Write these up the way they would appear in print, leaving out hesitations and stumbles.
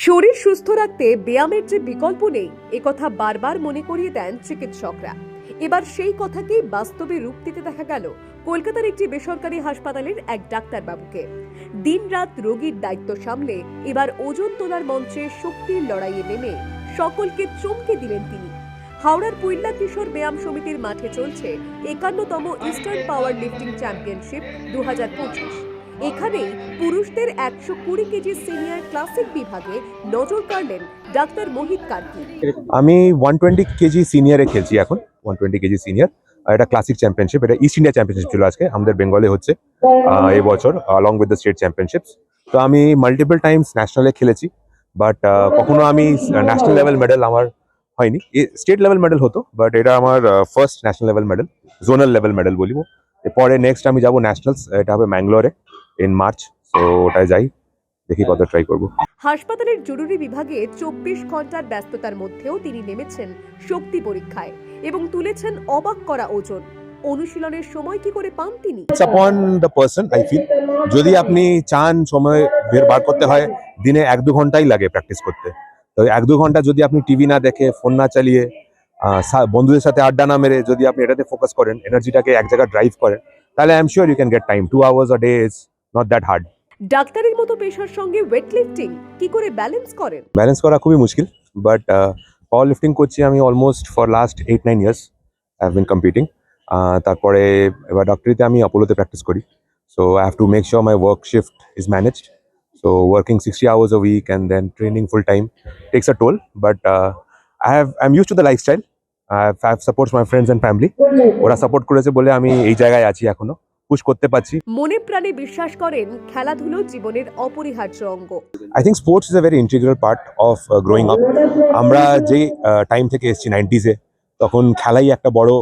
শরীর সুস্থ রাখতে ব্যায়ামের যে বিকল্প নেই একথা বারবার মনে করিয়ে দেন চিকিৎসকরা। এবার সেই কথাকেই বাস্তবে রূপ দিতে দেখা গেল কলকাতার একটি বেসরকারি হাসপাতালের এক ডাক্তারবাবুকে। দিনরাত রোগীর দায়িত্ব সামলে এবার ওজন তোলার মঞ্চে শক্তির লড়াইয়ে নেমে সকলকে চমকে দিলেন তিনি। হাওড়ার পুইল্লা কিশোর ব্যায়াম সমিতির মাঠে চলছে 51তম ইস্টার্ন পাওয়ার লিফটিং চ্যাম্পিয়নশিপ 2025। এখানেই পুরুষদের 120 কেজি সিনিয়র ক্লাসিক বিভাগে নজর কাড়লেন ডাক্তার মোহিত কার্কি। আমি 120 কেজি সিনিয়রে খেলছি এখন। 120 কেজি সিনিয়র এটা ক্লাসিক চ্যাম্পিয়নশিপ, এটা ইস্ট ইন্ডিয়া চ্যাম্পিয়নশিপ ছিল আজকে আমাদের বেঙ্গলে হচ্ছে এই বছর অলং উইথ দ্য স্টেট চ্যাম্পিয়নশিপস। তো আমি মাল্টিপল টাইমস ন্যাশনালে খেলেছি, বাট কখনো আমি ন্যাশনাল লেভেল মেডেল আমার হয়নি। স্টেট লেভেল মেডেল হতো, বাট এটা আমার first national level medal, zonal level medal বলিব। এরপরে নেক্সট আমি যাবো ন্যাশনালস, এটা হবে ম্যাঙ্গালোরে ইন মার্চ। তো ওটায় যাই, দেখি কত ট্রাই করবো। হাসপাতালের জরুরি বিভাগে 24 ঘন্টার ব্যস্ততার মধ্যেও তিনি নেমেছেন শক্তি পরীক্ষায় এবং তুলেছেন অবাক করা ওজন। অনুশীলনের সময় কি করে পান তিনি? It's upon the person, I feel. যদি আপনি চান সময় বার করতে হয়, দিনে 1-2 ঘন্টাই লাগে প্র্যাকটিস করতে। তো 1-2 ঘন্টা যদি আপনি টিভি না দেখে, ফোন না চালিয়ে, বন্ধুদের সাথে আড্ডা না মেরে যদি আপনি এটাতে ফোকাস করেন, এনার্জিটাকে এক জায়গায় ড্রাইভ করেন, তাহলে I am sure you can get time. 2 hours a day is not that hard. ডাক্তারের মতো পেশার সঙ্গে ওয়েট লিফটিং কি করে ব্যালেন্স করেন? ব্যালেন্স করা খুবই মুশকিল, বাট পাওয়ার লিফটিং করছি আমি almost for last 8-9 years I have been competing. তারপরে এবার ডক্টরিতে আমি অ্যাপোলোতে প্র্যাকটিস করি। So I have to make sure my work shift is managed. So working 60 hours a week and then training full time takes a toll, but I'm used to the lifestyle. I have supports my friends and family. ওরা support করেছে বলে আমি এই জায়গায় আছি, এখনো push করতে পারছি। মনে প্রাণে বিশ্বাস করেন খেলাধুলো জীবনের অপরিহার্য অঙ্গ। I think sports is a very integral part of growing up. আমরা যে টাইম থেকে এসেছি 90s-এ, তখন খেলাই একটা বড়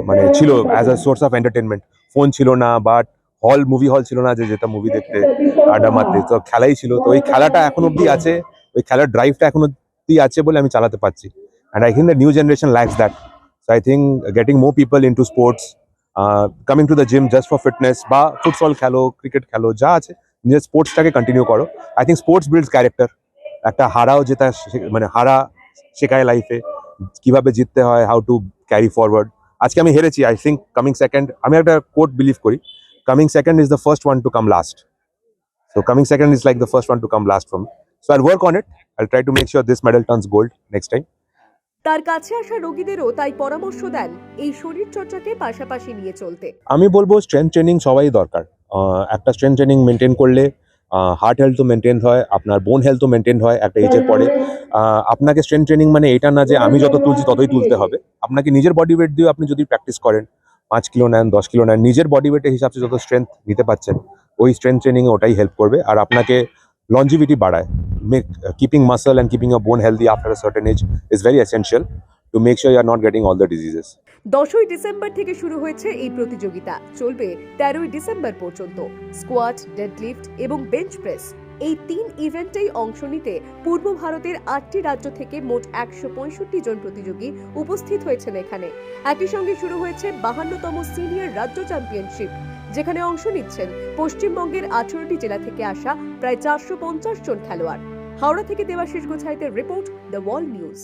মানে ছিল as a source of entertainment. Phone ছিল না, বাট মুভি হল ছিল না যে যেটা মুভি দেখতে, আড্ডা মারতে, তো খেলাই ছিল। তো ওই খেলাটা এখন অব্দি আছে, ওই খেলার ড্রাইভটা এখন অব্দি আছে বলে আমি চালাতে পারছি। And I think the new generation lacks that. So I think getting more people in to sports, coming to the gym just for fitness, বা ফুটবল খেলো, ক্রিকেট খেলো, যা আছে নিজের স্পোর্টসটাকে কন্টিনিউ করো। I think sports builds character. একটা হারাও জেতা, মানে হারা শেখায় লাইফে, কিভাবে জিততে হয়, হাউ টু ক্যারি ফরওয়ার্ড। আজকে আমি হেরেছি, আই থিঙ্ক কামিং সেকেন্ড, আমি একটা কোট বিলিভ করি, coming second is the first one to come last. So coming second is like the first one to come last for me. So I'll work on it, I'll try to make sure this medal turns gold next time. তার কাছে আসা রোগীদেরও তাই পরামর্শ দেন এই শরীর চর্চাকে পাশাপাশি নিয়ে চলতে। আমি বলবো স্ট্রেংথ ট্রেনিং সবাই দরকার। একটা স্ট্রেংথ ট্রেনিং মেনটেন করলে হার্ট হেলথও মেনটেন হয়, আপনার বোন হেলথও মেনটেন হয় একটা এজের পরে। আপনাকে স্ট্রেংথ ট্রেনিং মানে এটা না যে আমি যত তুলছি ততই তুলতে হবে। আপনাকে নিজের বডি ওয়েট দিয়ে আপনি যদি প্র্যাকটিস করেন, 5 কিলো নেন, 10 কিলো নেন, নিজের বডি ওয়েটের হিসাবে যত স্ট্রেংথ নিতে পারছেন, ওই স্ট্রেংথ ট্রেনিংয়ে ওটাই হেল্প করবে। আর আপনাকে লঞ্জিভিটি বাড়ায়। Keeping muscle and keeping a bone healthy after a certain age is very essential to make sure you are not getting all the diseases. 10ই ডিসেম্বর থেকে শুরু হয়েছে এই প্রতিযোগিতা, চলবে 13ই ডিসেম্বর পর্যন্ত। স্কোয়াট, ডেডলিফট এবং বেঞ্চ প্রেস, এই 3 ইভেন্টেই অংশ নিতে পূর্ব ভারতের 8টি রাজ্য থেকে মোট 165 জন প্রতিযোগী উপস্থিত হয়েছেন এখানে। একই সঙ্গে শুরু হয়েছে 52তম সিনিয়র রাজ্য চ্যাম্পিয়নশিপ, যেখানে অংশ নিচ্ছেন পশ্চিমবঙ্গের 18টি জেলা থেকে আসা প্রায় 450 জন খেলোয়াড়। হাওড়া থেকে দেবাশিস গোছাইতের রিপোর্ট, দ্য ওয়াল নিউজ।